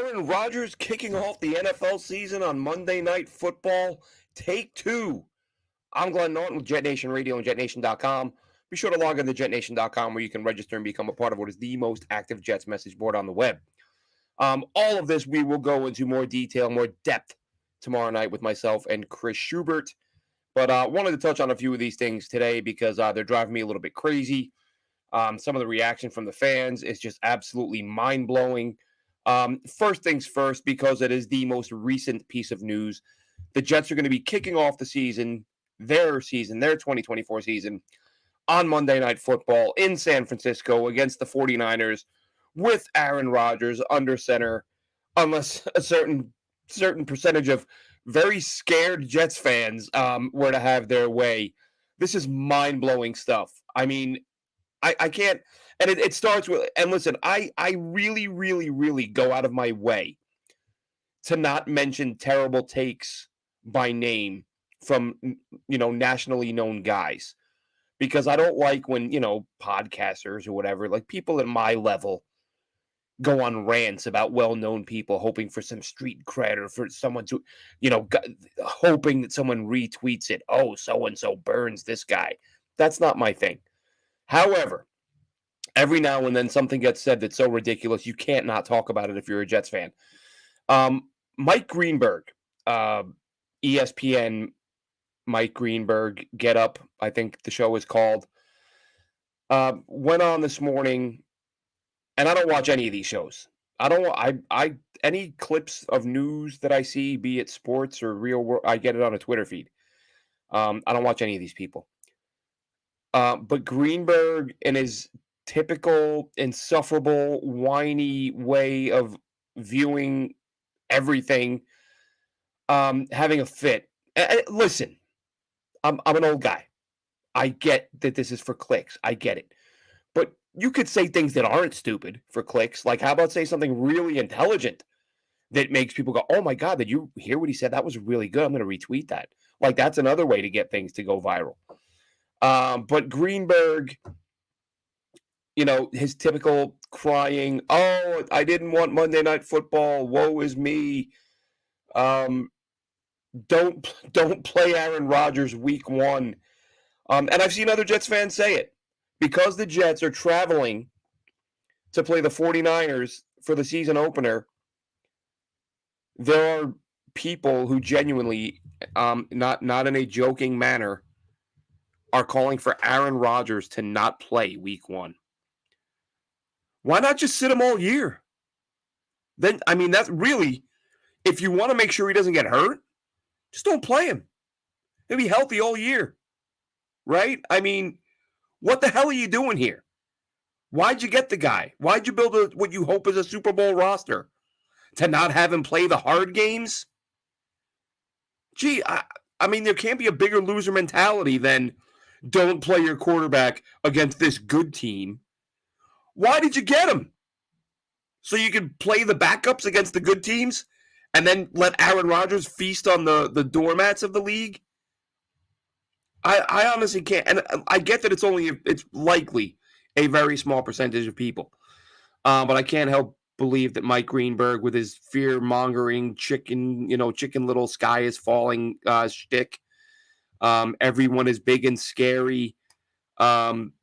Aaron Rodgers kicking off the NFL season on Monday Night Football. Take two. I'm Glenn Norton with JetNation Radio and JetNation.com. Be sure to log on to JetNation.com where you can register and become a part of what is the most active Jets message board on the web. All of this we will go into more detail, more depth tomorrow night with myself and Chris Schubert. But wanted to touch on a few of these things today because they're driving me a little bit crazy. Some of the reaction from the fans is just absolutely mind-blowing. First things first, because it is the most recent piece of news, the Jets are going to be kicking off the season, their 2024 season, on Monday Night Football in San Francisco against the 49ers with Aaron Rodgers under center, unless a certain percentage of very scared Jets fans were to have their way. This is mind-blowing stuff. I mean, I can't, and it starts with, and listen, I really, really, really go out of my way to not mention terrible takes by name from, nationally known guys, because I don't like when, podcasters or whatever, like people at my level go on rants about well-known people, hoping for some street cred or for someone to, hoping that someone retweets it. Oh, so-and-so burns this guy. That's not my thing. However, every now and then something gets said that's so ridiculous you can't not talk about it if you're a Jets fan. Mike Greenberg, ESPN Mike Greenberg, Get Up, I think the show is called, went on this morning, and I don't watch any of these shows. Any clips of news that I see, be it sports or real world, I get it on a Twitter feed. I don't watch any of these people. But Greenberg, in his typical, insufferable, whiny way of viewing everything, having a fit. Listen, I'm an old guy. I get that this is for clicks. I get it. But you could say things that aren't stupid for clicks. Like, how about say something really intelligent that makes people go, oh my God, did you hear what he said? That was really good. I'm going to retweet that. Like, that's another way to get things to go viral. But Greenberg, his typical crying, oh, I didn't want Monday Night Football, woe is me. Don't play Aaron Rodgers week one. And I've seen other Jets fans say it. Because the Jets are traveling to play the 49ers for the season opener, there are people who genuinely, not in a joking manner, are calling for Aaron Rodgers to not play week one. Why not just sit him all year? Then, I mean, that's really, if you want to make sure he doesn't get hurt, just don't play him. He'll be healthy all year, right? I mean, what the hell are you doing here? Why'd you get the guy? Why'd you build what you hope is a Super Bowl roster? To not have him play the hard games? Gee, I mean, there can't be a bigger loser mentality than don't play your quarterback against this good team. Why did you get him? So you could play the backups against the good teams and then let Aaron Rodgers feast on the doormats of the league? I honestly can't. And I get that it's likely a very small percentage of people. But I can't help believe that Mike Greenberg, with his fear-mongering chicken little sky is falling shtick, everyone is big and scary. I'm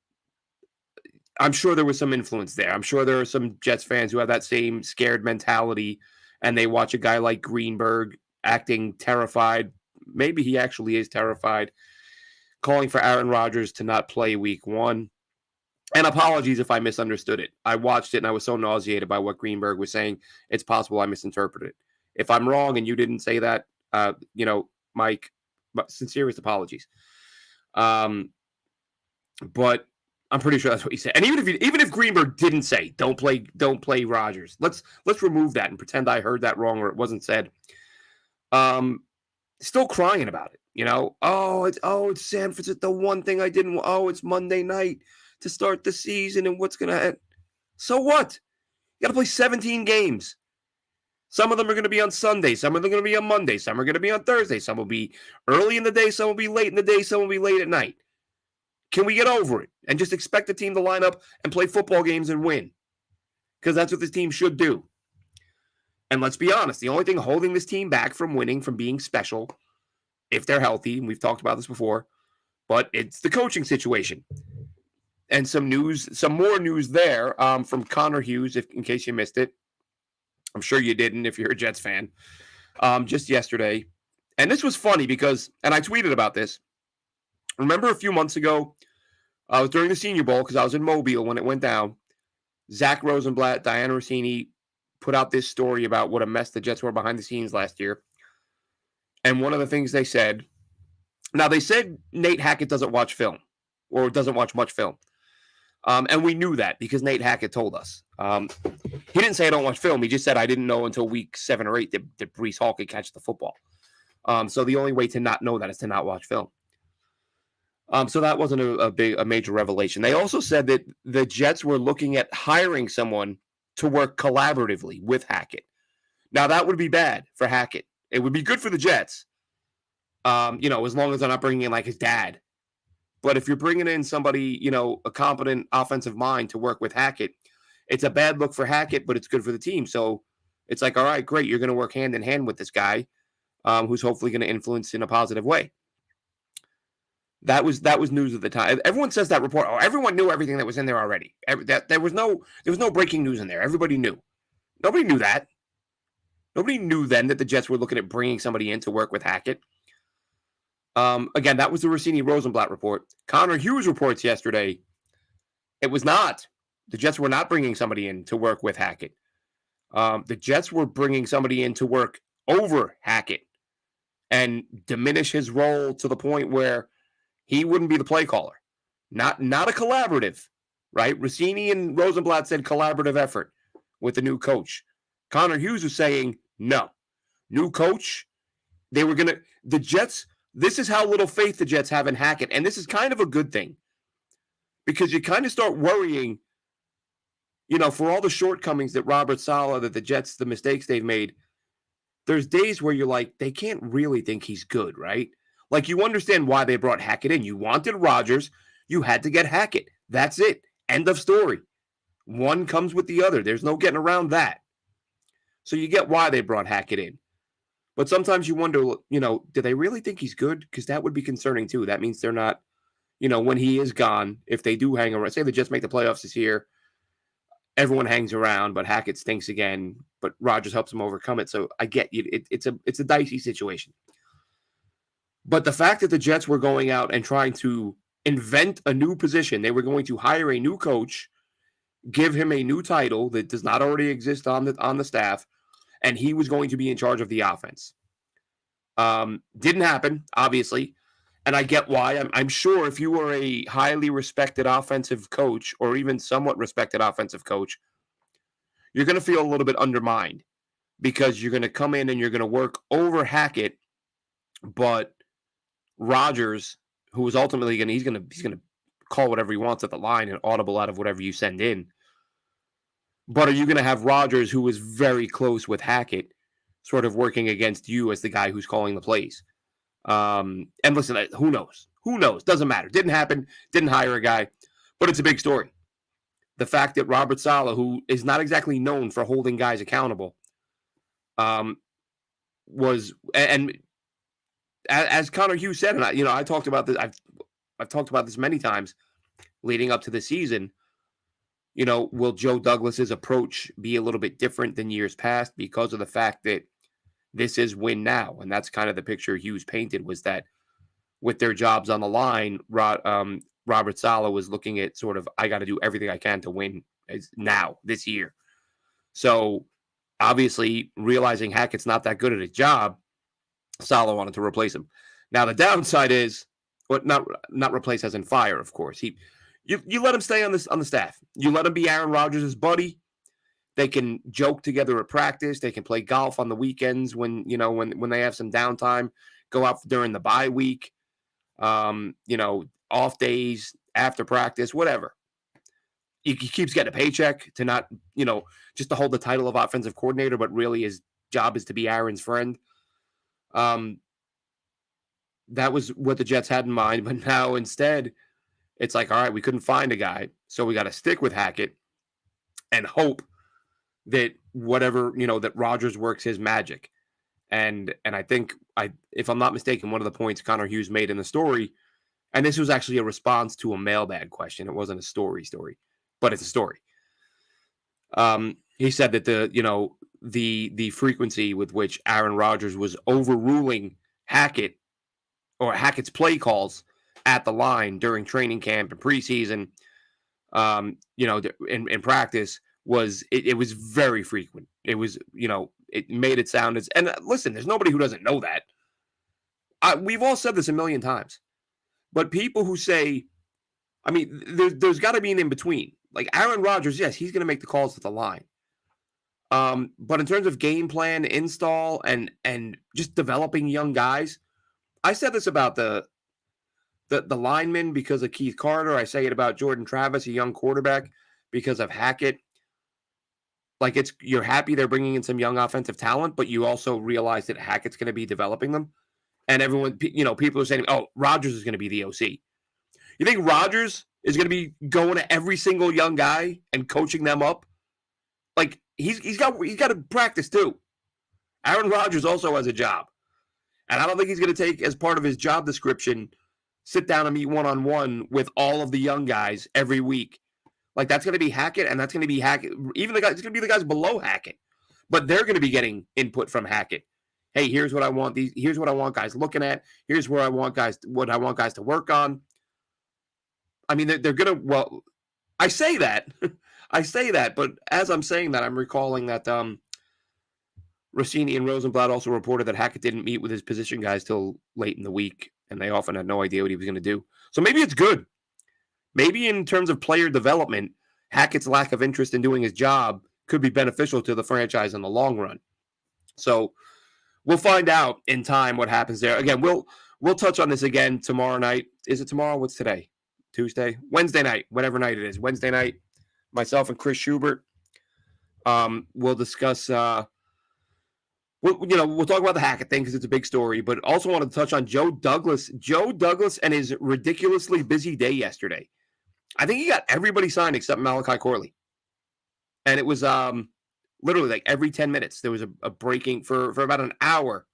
sure there was some influence there. I'm sure there are some Jets fans who have that same scared mentality, and they watch a guy like Greenberg acting terrified. Maybe he actually is terrified, calling for Aaron Rodgers to not play week one. And apologies if I misunderstood it. I watched it and I was so nauseated by what Greenberg was saying. It's possible I misinterpreted it. If I'm wrong and you didn't say that, Mike, sincerest apologies. But I'm pretty sure that's what he said. And even if Greenberg didn't say don't play Rodgers, let's remove that and pretend I heard that wrong or it wasn't said. Still crying about it. It's San Francisco. The one thing I didn't. Oh, it's Monday night to start the season, and what's gonna happen? So what? You got to play 17 games. Some of them are going to be on Sunday. Some of them are going to be on Monday. Some are going to be on Thursday. Some will be early in the day. Some will be late in the day. Some will be late at night. Can we get over it and just expect the team to line up and play football games and win? Because that's what this team should do. And let's be honest, the only thing holding this team back from winning, from being special, if they're healthy, and we've talked about this before, but it's the coaching situation. And some more news there from Connor Hughes, in case you missed it. I'm sure you didn't if you're a Jets fan. Just yesterday. And this was funny because, and I tweeted about this. Remember a few months ago, I was during the Senior Bowl because I was in Mobile when it went down. Zach Rosenblatt, Diana Rossini put out this story about what a mess the Jets were behind the scenes last year. And one of the things they said, now they said Nate Hackett doesn't watch film or doesn't watch much film. And we knew that because Nate Hackett told us. He didn't say I don't watch film. He just said I didn't know until week 7 or 8 that Breece Hall could catch the football. So the only way to not know that is to not watch film. So that wasn't a major revelation. They also said that the Jets were looking at hiring someone to work collaboratively with Hackett. Now, that would be bad for Hackett. It would be good for the Jets, as long as they're not bringing in like his dad. But if you're bringing in somebody, a competent offensive mind to work with Hackett, it's a bad look for Hackett, but it's good for the team. So it's like, all right, great. You're going to work hand in hand with this guy who's hopefully going to influence in a positive way. That was news at the time. Everyone says that report. Oh, everyone knew everything that was in there already. There was no breaking news in there. Everybody knew. Nobody knew that. Nobody knew then that the Jets were looking at bringing somebody in to work with Hackett. Again, that was the Rossini Rosenblatt report. Connor Hughes reports yesterday. It was not. The Jets were not bringing somebody in to work with Hackett. The Jets were bringing somebody in to work over Hackett and diminish his role to the point where he wouldn't be the play caller. Not a collaborative, right? Rossini and Rosenblatt said collaborative effort with the new coach. Connor Hughes was saying, no. New coach, the Jets, this is how little faith the Jets have in Hackett. And this is kind of a good thing because you kind of start worrying, for all the shortcomings that Robert Saleh, that the Jets, the mistakes they've made, there's days where you're like, they can't really think he's good, right? Like, you understand why they brought Hackett in. You wanted Rodgers. You had to get Hackett. That's it. End of story. One comes with the other. There's no getting around that. So you get why they brought Hackett in. But sometimes you wonder, do they really think he's good? Because that would be concerning too. That means they're not, when he is gone, if they do hang around, say they just make the playoffs this year, everyone hangs around, but Hackett stinks again, but Rodgers helps him overcome it. So I get you. It's a dicey situation. But the fact that the Jets were going out and trying to invent a new position, they were going to hire a new coach, give him a new title that does not already exist on the staff, and he was going to be in charge of the offense. Didn't happen, obviously, and I get why. I'm sure if you were a highly respected offensive coach or even somewhat respected offensive coach, you're going to feel a little bit undermined because you're going to come in and you're going to work over Hackett, but Rodgers, who is ultimately he's gonna call whatever he wants at the line and audible out of whatever you send in. But are you going to have Rodgers, who is very close with Hackett, sort of working against you as the guy who's calling the plays? And listen, who knows? Who knows? Doesn't matter. Didn't happen. Didn't hire a guy, but it's a big story. The fact that Robert Saleh, who is not exactly known for holding guys accountable, was and. As Connor Hughes said, and I talked about this. I've talked about this many times leading up to the season. Will Joe Douglas's approach be a little bit different than years past because of the fact that this is win now, and that's kind of the picture Hughes painted, was that with their jobs on the line, Robert Saleh was looking at sort of, I got to do everything I can to win now this year. So obviously, realizing Hackett's not that good at his job, Saleh wanted to replace him. Now the downside is, not replace as in fire, of course. You let him stay on the staff. You let him be Aaron Rodgers' buddy. They can joke together at practice. They can play golf on the weekends when they have some downtime. Go out during the bye week. Off days after practice, whatever. He keeps getting a paycheck to not, just to hold the title of offensive coordinator, but really his job is to be Aaron's friend. That was what the Jets had in mind, but now instead it's like, all right, we couldn't find a guy, so we got to stick with Hackett and hope that whatever, that Rodgers works his magic. And I think, if I'm not mistaken, one of the points Connor Hughes made in the story, and this was actually a response to a mailbag question. It wasn't a story, but it's a story. He said that the frequency with which Aaron Rodgers was overruling Hackett or Hackett's play calls at the line during training camp and preseason, in practice it was very frequent. It was, it made it sound as, and listen, there's nobody who doesn't know that. We've all said this a million times, but people who say, there's got to be an in between. Like Aaron Rodgers, yes, he's going to make the calls at the line. But in terms of game plan, install, and just developing young guys, I said this about the linemen because of Keith Carter. I say it about Jordan Travis, a young quarterback, because of Hackett. Like, you're happy they're bringing in some young offensive talent, but you also realize that Hackett's going to be developing them. And everyone, people are saying, oh, Rodgers is going to be the OC. You think Rodgers is going to be going to every single young guy and coaching them up? Like, he's got to practice too. Aaron Rodgers also has a job. And I don't think he's going to take, as part of his job description, sit down and meet one-on-one with all of the young guys every week. Like, that's going to be Hackett, and that's going to be Hackett. Even it's going to be the guys below Hackett. But they're going to be getting input from Hackett. Hey, here's what I want. Here's what I want guys looking at. Here's what I want guys to work on. I mean, they're going to, well, I say that. But as I'm saying that, I'm recalling that Rossini and Rosenblatt also reported that Hackett didn't meet with his position guys till late in the week, and they often had no idea what he was going to do. So maybe it's good. Maybe in terms of player development, Hackett's lack of interest in doing his job could be beneficial to the franchise in the long run. So we'll find out in time what happens there. Again, we'll touch on this again tomorrow night. Is it tomorrow? What's today? Tuesday? Wednesday night, whatever night it is. Wednesday night, myself and Chris Schubert will discuss we'll talk about the Hackett thing because it's a big story, but also wanted to touch on Joe Douglas. Joe Douglas and his ridiculously busy day yesterday. I think he got everybody signed except Malachi Corley. And it was literally like every 10 minutes, there was a breaking for about an hour.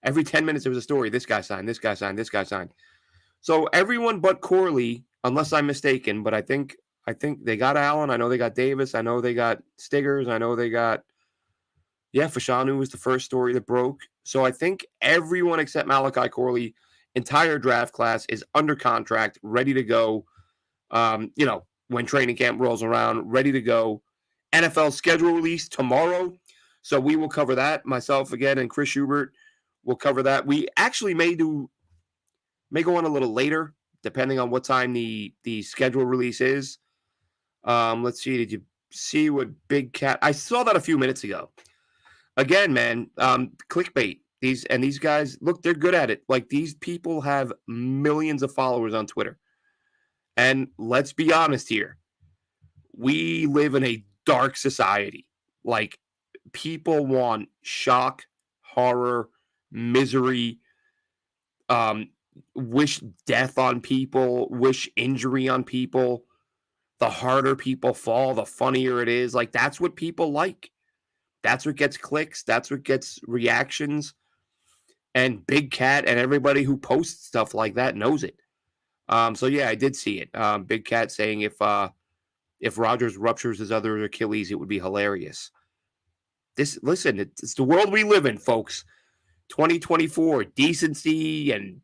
Every 10 minutes, there was a story. This guy signed, this guy signed, this guy signed. So everyone but Corley, unless I'm mistaken, but I think they got Allen. I know they got Davis. I know they got Stiggers. I know they got, Fashanu was the first story that broke. So I think everyone except Malachi Corley, entire draft class, is under contract, ready to go. When training camp rolls around, ready to go. NFL schedule release tomorrow. So we will cover that. Myself again and Chris Schubert will cover that. We actually may go on a little later, depending on what time the schedule release is. Let's see. Did you see what Big Cat? I saw that a few minutes ago. Again, man, clickbait. These guys, look, they're good at it. Like, these people have millions of followers on Twitter. And let's be honest here. We live in a dark society. Like, people want shock, horror, misery, wish death on people, wish injury on people. The harder people fall, the funnier it is. Like, that's what people like. That's what gets clicks. That's what gets reactions. And Big Cat and everybody who posts stuff like that knows it. So yeah, I did see it. Big Cat saying if Rodgers ruptures his other Achilles, it would be hilarious. It's the world we live in, folks. 2024, decency and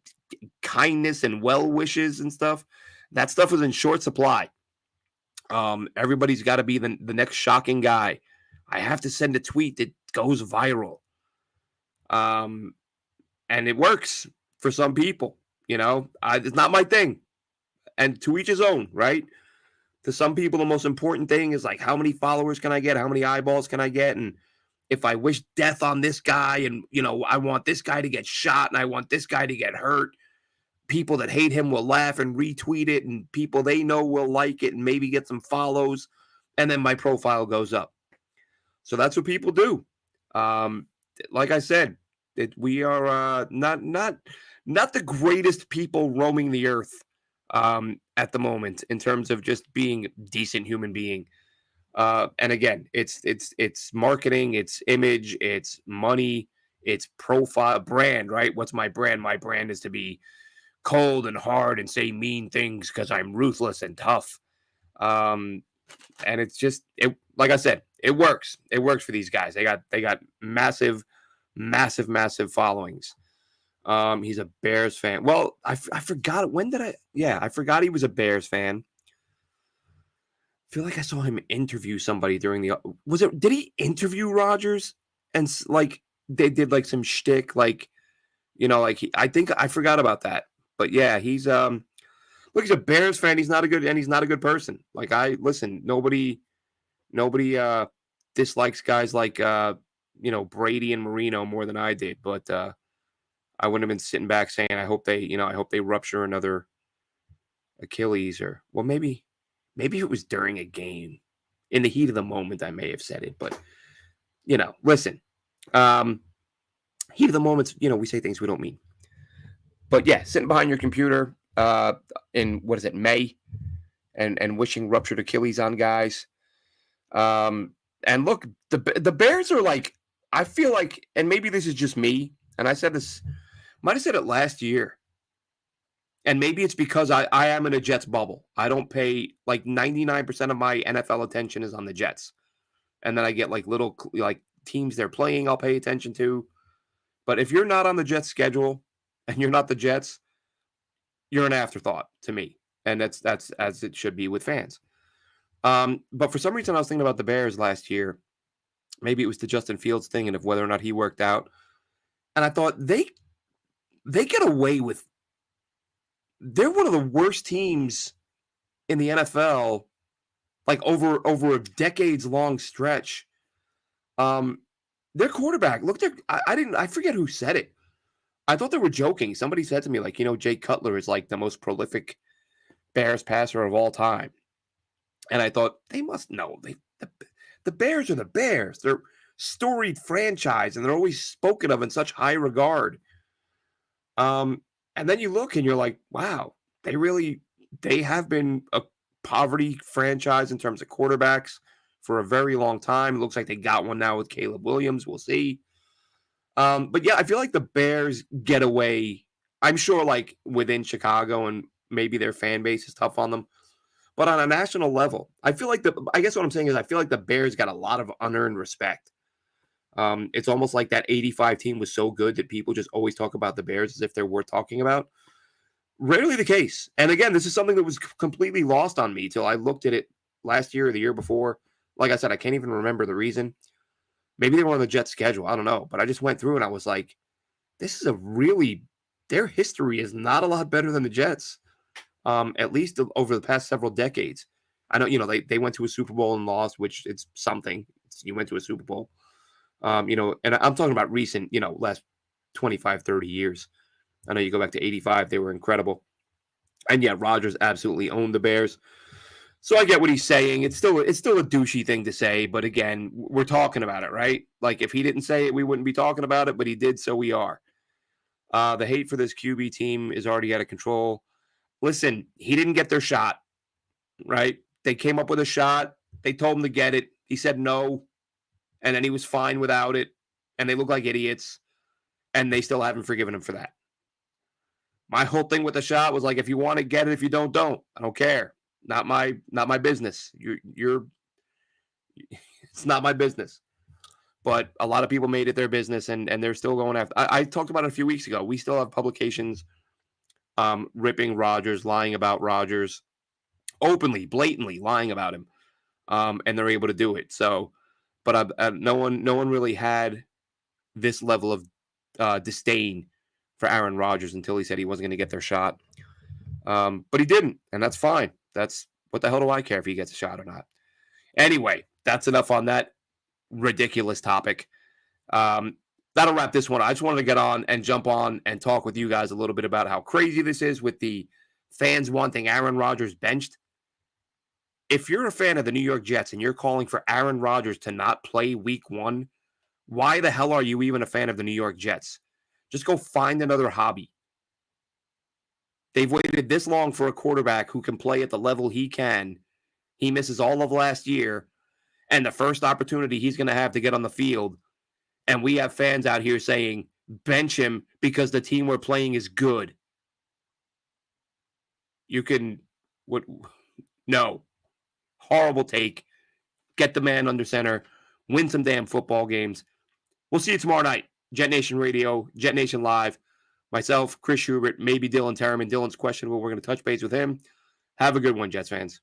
kindness and well wishes and stuff. That stuff is in short supply. Everybody's got to be the next shocking guy. I have to send a tweet that goes viral. And it works for some people, it's not my thing. And to each his own, right? To some people, the most important thing is like, how many followers can I get? How many eyeballs can I get? And if I wish death on this guy and, I want this guy to get shot and I want this guy to get hurt, people that hate him will laugh and retweet it, and people they know will like it and maybe get some follows. And then my profile goes up. So that's what people do. Like I said, we are not the greatest people roaming the earth at the moment in terms of just being a decent human being. And again, it's marketing, it's image, it's money, it's profile, brand, right? What's my brand? My brand is to be cold and hard and say mean things because I'm ruthless and tough. Um, and it's just it. Like I said, it works. It works for these guys. They got massive, massive, massive followings. He's a Bears fan. Well, I forgot. When did I? Yeah, I forgot he was a Bears fan. I feel like I saw him interview somebody during the. Was it? Did he interview Rodgers? And like they did like some shtick, like like I think I forgot about that. But yeah, he's. Look, he's a Bears fan. He's not a good, and he's not a good person. Like I listen, nobody dislikes guys like Brady and Marino more than I did, but I wouldn't have been sitting back saying I hope they rupture another Achilles, or well, maybe it was during a game. In the heat of the moment I may have said it, but listen. Um Heat of the moments, we say things we don't mean. But yeah, sitting behind your computer in what is it, May, and wishing ruptured Achilles on guys. And look, the Bears are like, I feel like, and maybe this is just me, and I said this, might have said it last year, and maybe it's because I am in a Jets bubble. I don't pay, like 99% of my NFL attention is on the Jets, and then I get like little like teams they're playing I'll pay attention to. But if you're not on the Jets schedule and you're not the Jets, you're an afterthought to me, and that's as it should be with fans. But for some reason, I was thinking about the Bears last year. Maybe it was the Justin Fields thing and of whether or not he worked out. And I thought they get away with. They're one of the worst teams in the NFL, like over a decades long stretch. Their quarterback looked. I forget who said it. I thought they were joking. Somebody said to me like, Jay Cutler is like the most prolific Bears passer of all time. And I thought they must know. The Bears are the Bears. They're storied franchise, and they're always spoken of in such high regard. And then you look and you're like, wow, they have been a poverty franchise in terms of quarterbacks for a very long time. It looks like they got one now with Caleb Williams. We'll see. But yeah, I feel like the Bears get away. I'm sure like within Chicago and maybe their fan base is tough on them. But on a national level, I feel like I guess what I'm saying is I feel like the Bears got a lot of unearned respect. It's almost like that 85 team was so good that people just always talk about the Bears as if they're worth talking about. Rarely the case. And again, this is something that was completely lost on me till I looked at it last year or the year before. Like I said, I can't even remember the reason. Maybe they were on the Jets schedule. I don't know. But I just went through and I was like, this is their history is not a lot better than the Jets. At least over the past several decades. I know, they went to a Super Bowl and lost, which it's something. You went to a Super Bowl. And I'm talking about recent, last 25, 30 years. I know you go back to 85, they were incredible. And yeah, Rodgers absolutely owned the Bears. So I get what he's saying. It's still a douchey thing to say, but again, we're talking about it, right? Like if he didn't say it, we wouldn't be talking about it, but he did, so we are. The hate for this QB team is already out of control. Listen, he didn't get their shot, right? They came up with a shot. They told him to get it. He said no, and then he was fine without it, and they look like idiots, and they still haven't forgiven him for that. My whole thing with the shot was like, if you want to get it, if you don't. I don't care. Not my business. You're it's not my business. But a lot of people made it their business, and they're still going after. I talked about it a few weeks ago. We still have publications ripping Rodgers, lying about Rodgers, openly, blatantly lying about him, and they're able to do it. So, but no one really had this level of disdain for Aaron Rodgers until he said he wasn't going to get their shot. But he didn't, and that's fine. That's what the hell do I care if he gets a shot or not? Anyway, that's enough on that ridiculous topic. That'll wrap this one. I just wanted to get on and jump on and talk with you guys a little bit about how crazy this is with the fans wanting Aaron Rodgers benched. If you're a fan of the New York Jets and you're calling for Aaron Rodgers to not play week 1, why the hell are you even a fan of the New York Jets? Just go find another hobby. They've waited this long for a quarterback who can play at the level he can. He misses all of last year. And the first opportunity he's going to have to get on the field, and we have fans out here saying, bench him because the team we're playing is good. You can, what? No. Horrible take. Get the man under center. Win some damn football games. We'll see you tomorrow night. Jet Nation Radio, Jet Nation Live. Myself, Chris Schubert, maybe Dylan Terraman. Dylan's questionable. We're going to touch base with him. Have a good one, Jets fans.